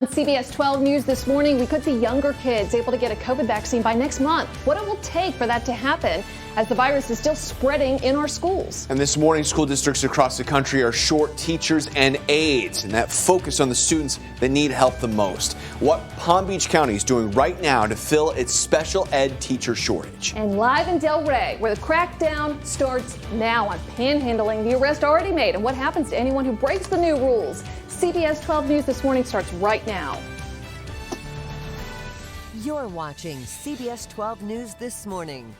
CBS 12 News this morning, we could see younger kids able to get a COVID vaccine by next month. What it will take for that to happen as the virus is still spreading in our schools. And this morning, school districts across the country are short teachers and aides, and that focus on the students that need help the most. What Palm Beach County is doing right now to fill its special ed teacher shortage. And live in Delray, where the crackdown starts now on panhandling, the arrest already made, and what happens to anyone who breaks the new rules. CBS 12 News this morning starts right now. You're watching CBS 12 News this morning.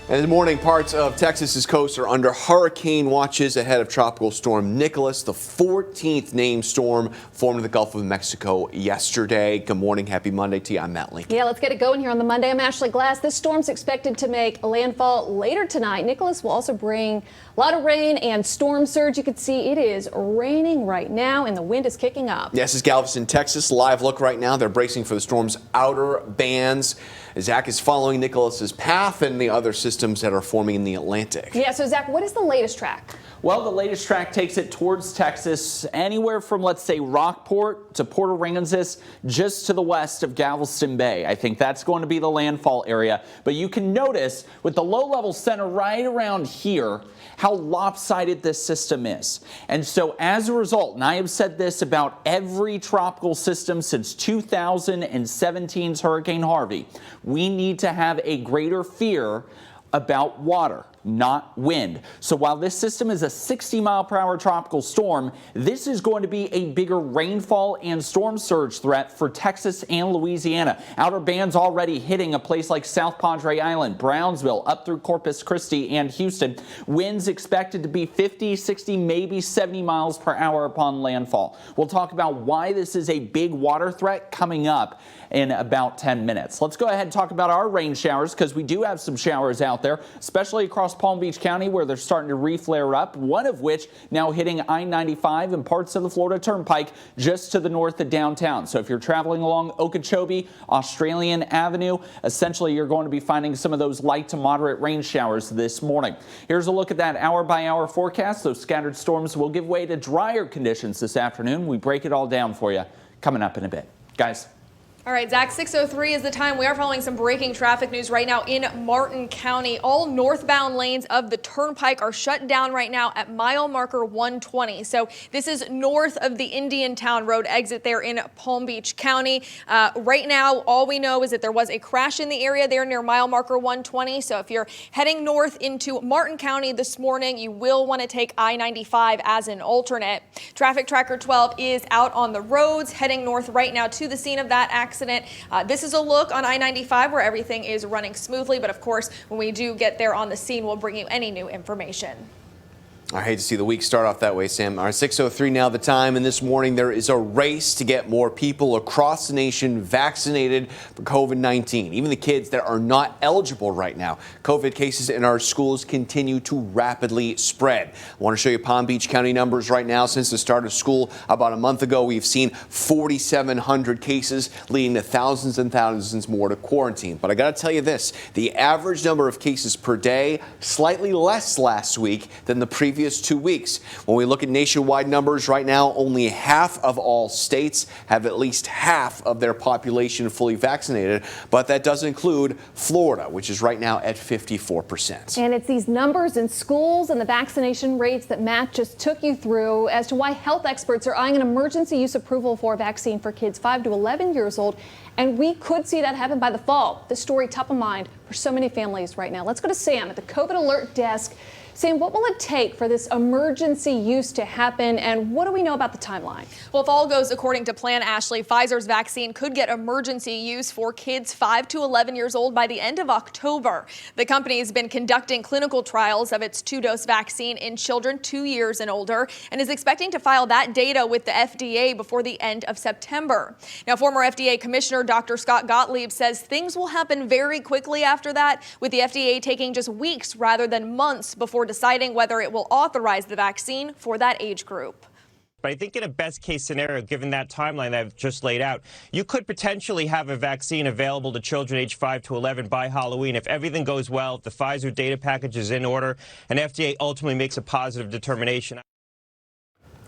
And this morning, parts of Texas's coast are under hurricane watches ahead of Tropical Storm Nicholas, the 14th named storm formed in the Gulf of Mexico yesterday. Good morning. Happy Monday to you. I'm Matt Lincoln. Yeah, let's get it going here on the Monday. I'm Ashley Glass. This storm's expected to make landfall later tonight. Nicholas will also bring a lot of rain and storm surge. You can see it is raining right now and the wind is kicking up. Yes, it's Galveston, Texas. Live look right now. They're bracing for the storm's outer bands. Zach is following Nicholas's path and the other systems that are forming in the Atlantic. Yeah, so Zach, what is the latest track? Well, the latest track takes it towards Texas, anywhere from, let's say, Rockport to Port Aransas, just to the west of Galveston Bay. I think that's going to be the landfall area. But you can notice with the low-level center right around here how lopsided this system is. And so as a result, and I have said this about every tropical system since 2017's Hurricane Harvey, we need to have a greater fear about water, not wind. So while this system is a 60-mile-per-hour tropical storm, this is going to be a bigger rainfall and storm surge threat for Texas and Louisiana. Outer bands already hitting a place like South Padre Island, Brownsville, up through Corpus Christi and Houston. Winds expected to be 50, 60, maybe 70 miles per hour upon landfall. We'll talk about why this is a big water threat coming up in about 10 minutes. Let's go ahead and talk about our rain showers, because we do have some showers out there, especially across Palm Beach County where they're starting to re-flare up, one of which now hitting I-95 and parts of the Florida Turnpike just to the north of downtown. So if you're traveling along Okeechobee, Australian Avenue, essentially you're going to be finding some of those light to moderate rain showers this morning. Here's a look at that hour-by-hour forecast. Those scattered storms will give way to drier conditions this afternoon. We break it all down for you coming up in a bit. Guys. All right, Zach, 6:03 is the time. We are following some breaking traffic news right now in Martin County. All northbound lanes of the Turnpike are shut down right now at mile marker 120. So this is north of the Indiantown Road exit there in Palm Beach County. Right now, all we know is that there was a crash in the area there near mile marker 120. So if you're heading north into Martin County this morning, you will want to take I-95 as an alternate. Traffic Tracker 12 is out on the roads, heading north right now to the scene of that accident. This is a look on I-95 where everything is running smoothly, but of course, when we do get there on the scene, we'll bring you any new information. I hate to see the week start off that way, Sam. All right, 6:03 now the time, and this morning there is a race to get more people across the nation vaccinated for COVID-19, even the kids that are not eligible right now. COVID cases in our schools continue to rapidly spread. I want to show you Palm Beach County numbers right now. Since the start of school about a month ago, we've seen 4,700 cases, leading to thousands and thousands more to quarantine. But I got to tell you this, the average number of cases per day, slightly less last week than the previous 2 weeks. When we look at nationwide numbers right now, only half of all states have at least half of their population fully vaccinated, but that does include Florida, which is right now at 54%. And it's these numbers in schools and the vaccination rates that Matt just took you through as to why health experts are eyeing an emergency use approval for a vaccine for kids 5 to 11 years old. And we could see that happen by the fall. This story top of mind for so many families right now. Let's go to Sam at the COVID alert desk. Sam, what will it take for this emergency use to happen, and what do we know about the timeline? Well, if all goes according to plan, Ashley, Pfizer's vaccine could get emergency use for kids 5 to 11 years old by the end of October. The company has been conducting clinical trials of its 2-dose vaccine in children 2 years and older and is expecting to file that data with the FDA before the end of September. Now, former FDA Commissioner Dr. Scott Gottlieb says things will happen very quickly after that, with the FDA taking just weeks rather than months before deciding whether it will authorize the vaccine for that age group. But I think in a best case scenario, given that timeline that I've just laid out, you could potentially have a vaccine available to children aged 5 to 11 by Halloween. If everything goes well, if the Pfizer data package is in order, and FDA ultimately makes a positive determination.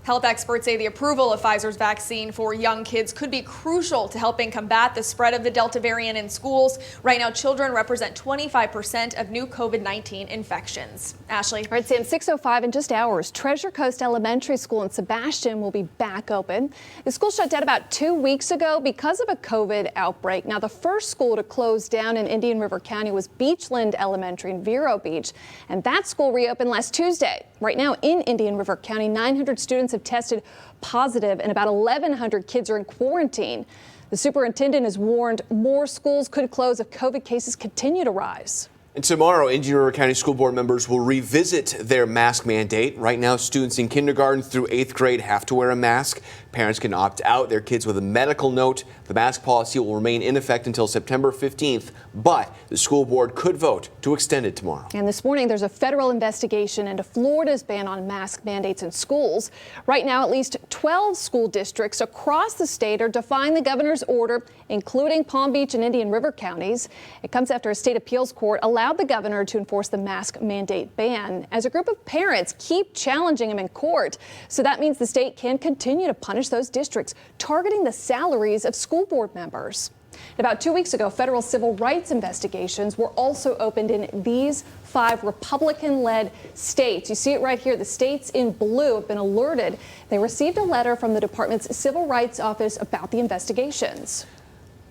Health experts say the approval of Pfizer's vaccine for young kids could be crucial to helping combat the spread of the Delta variant in schools. Right now, children represent 25% of new COVID-19 infections. Ashley. All right, Sam, 6:05 in just hours. Treasure Coast Elementary School in Sebastian will be back open. The school shut down about 2 weeks ago because of a COVID outbreak. Now, the first school to close down in Indian River County was Beachland Elementary in Vero Beach, and that school reopened last Tuesday. Right now in Indian River County, 900 students have tested positive and about 1,100 kids are in quarantine. The superintendent has warned more schools could close if COVID cases continue to rise. And tomorrow, Indian River County School Board members will revisit their mask mandate. Right now, students in kindergarten through 8th grade have to wear a mask. Parents can opt out their kids with a medical note. The mask policy will remain in effect until September 15th, but the school board could vote to extend it tomorrow. And this morning, there's a federal investigation into Florida's ban on mask mandates in schools. Right now, at least 12 school districts across the state are defying the governor's order, including Palm Beach and Indian River counties. It comes after a state appeals court allowed the governor to enforce the mask mandate ban, as a group of parents keep challenging him in court. So that means the state can continue to punish those districts, targeting the salaries of school board members. About 2 weeks ago, federal civil rights investigations were also opened in these 5 Republican-led states. You see it right here. The states in blue have been alerted. They received a letter from the department's civil rights office about the investigations.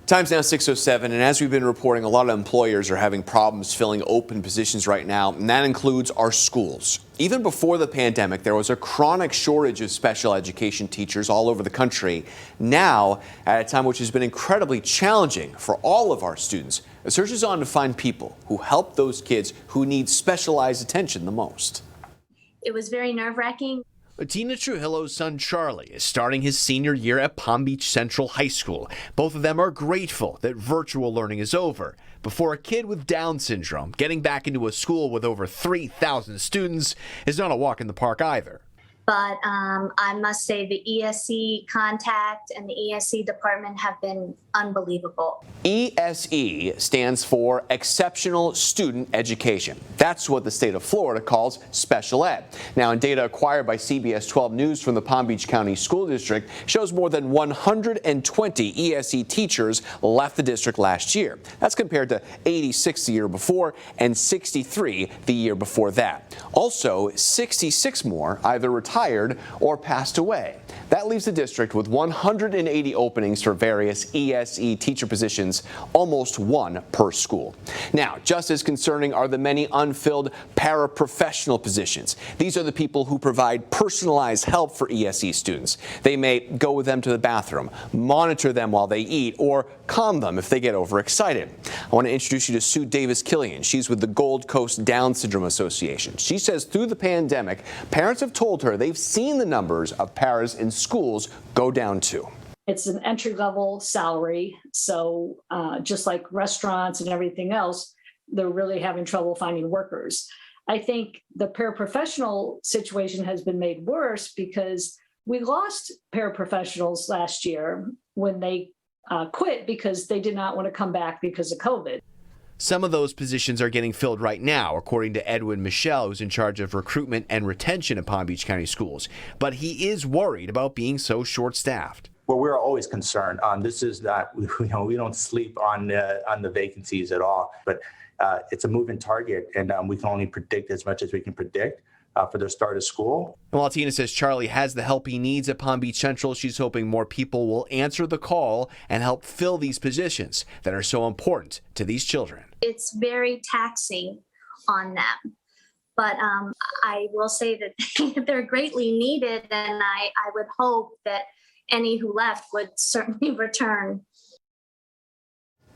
Time's now 6:07, and as we've been reporting, a lot of employers are having problems filling open positions right now, and that includes our schools. Even before the pandemic, there was a chronic shortage of special education teachers all over the country. Now, at a time which has been incredibly challenging for all of our students, a search is on to find people who help those kids who need specialized attention the most. It was very nerve-wracking. Tina Trujillo's son Charlie is starting his senior year at Palm Beach Central High School. Both of them are grateful that virtual learning is over. But for a kid with Down syndrome, getting back into a school with over 3,000 students is not a walk in the park either. But I must say the ESE contact and the ESE department have been unbelievable. ESE stands for Exceptional Student Education. That's what the state of Florida calls special ed. Now, in data acquired by CBS 12 News from the Palm Beach County School District shows more than 120 ESE teachers left the district last year. That's compared to 86 the year before and 63 the year before that. Also, 66 more either retired or passed away. That leaves the district with 180 openings for various ESE teacher positions, almost one per school. Now, just as concerning are the many unfilled paraprofessional positions. These are the people who provide personalized help for ESE students. They may go with them to the bathroom, monitor them while they eat, or calm them if they get overexcited. I want to introduce you to Sue Davis-Killian. She's with the Gold Coast Down Syndrome Association. She says through the pandemic, parents have told her they've seen the numbers of paras in schools go down too. It's an entry-level salary, so just like restaurants and everything else, they're really having trouble finding workers. I think the paraprofessional situation has been made worse because we lost paraprofessionals last year when they quit because they did not want to come back because of COVID. Some of those positions are getting filled right now, according to Edwin Michelle, who's in charge of recruitment and retention at Palm Beach County Schools. But he is worried about being so short-staffed. Well, we're always concerned. This is not, we don't sleep on the vacancies at all. But it's a moving target, and we can only predict as much as we can predict for the start of school. While Tina says Charlie has the help he needs at Palm Beach Central, she's hoping more people will answer the call and help fill these positions that are so important to these children. It's very taxing on them. But I will say that they're greatly needed, and I would hope that any who left would certainly return.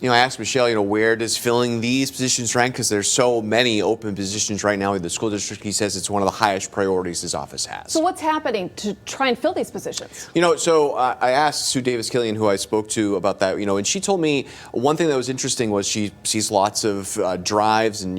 I asked Michelle, where does filling these positions rank? Because there's so many open positions right now in the school district. He says it's one of the highest priorities his office has. So what's happening to try and fill these positions? So I asked Sue Davis-Killian, who I spoke to, about that, and she told me one thing that was interesting was she sees lots of drives and,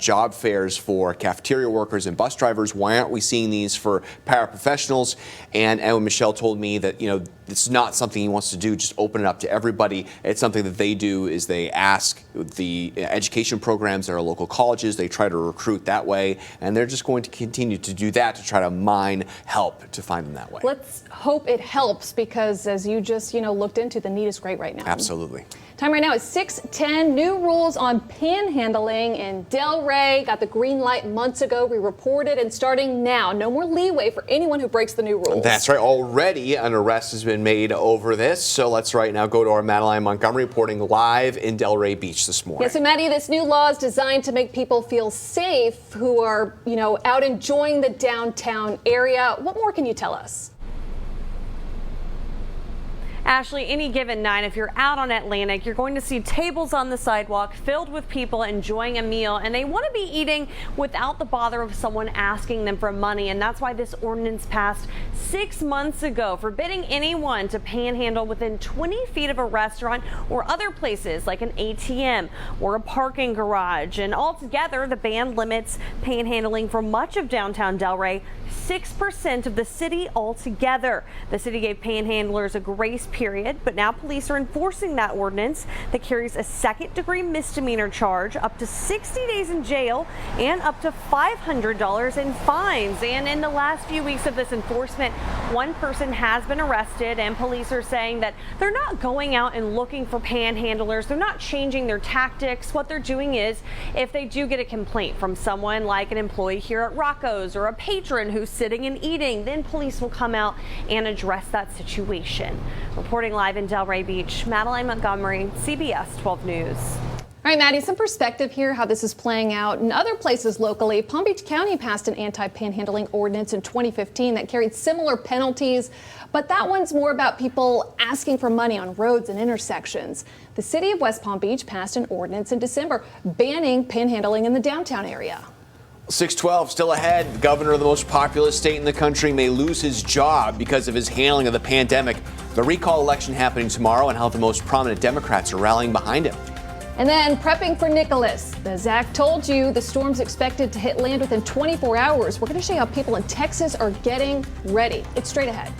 job fairs for cafeteria workers and bus drivers. Why aren't we seeing these for paraprofessionals? And Michelle told me that, it's not something he wants to do, just open it up to everybody. It's something that they do is they ask the education programs at our local colleges. They try to recruit that way, and they're just going to continue to do that to try to mine help to find them that way. Let's hope it helps because, as you just looked into, the need is great right now. Absolutely. Time right now is 6:10. New rules on panhandling in Delray. Got the green light months ago. We reported, and starting now, no more leeway for anyone who breaks the new rules. That's right. Already an arrest has been made over this. So let's right now go to our Madeline Montgomery reporting live in Delray Beach this morning. Yeah, so Maddie, this new law is designed to make people feel safe who are, out enjoying the downtown area. What more can you tell us? Ashley, any given night, if you're out on Atlantic, you're going to see tables on the sidewalk filled with people enjoying a meal, and they want to be eating without the bother of someone asking them for money. And that's why this ordinance passed 6 months ago, forbidding anyone to panhandle within 20 feet of a restaurant or other places like an ATM or a parking garage. And altogether, the ban limits panhandling for much of downtown Delray, 6% of the city altogether. The city gave panhandlers a grace period, but now police are enforcing that ordinance that carries a second-degree misdemeanor charge, up to 60 days in jail, and up to $500 in fines. And in the last few weeks of this enforcement, one person has been arrested, and police are saying that they're not going out and looking for panhandlers. They're not changing their tactics. What they're doing is, if they do get a complaint from someone like an employee here at Rocco's or a patron who's sitting and eating, then police will come out and address that situation. Reporting live in Delray Beach, Madeline Montgomery, CBS 12 News. All right, Maddie, some perspective here how this is playing out in other places locally. Palm Beach County passed an anti-panhandling ordinance in 2015 that carried similar penalties, but that one's more about people asking for money on roads and intersections. The city of West Palm Beach passed an ordinance in December banning panhandling in the downtown area. 6:12 still ahead. The governor of the most populous state in the country may lose his job because of his handling of the pandemic. The recall election happening tomorrow and how the most prominent Democrats are rallying behind him. And then prepping for Nicholas. As Zach told you, the storm's expected to hit land within 24 hours. We're going to show you how people in Texas are getting ready. It's straight ahead.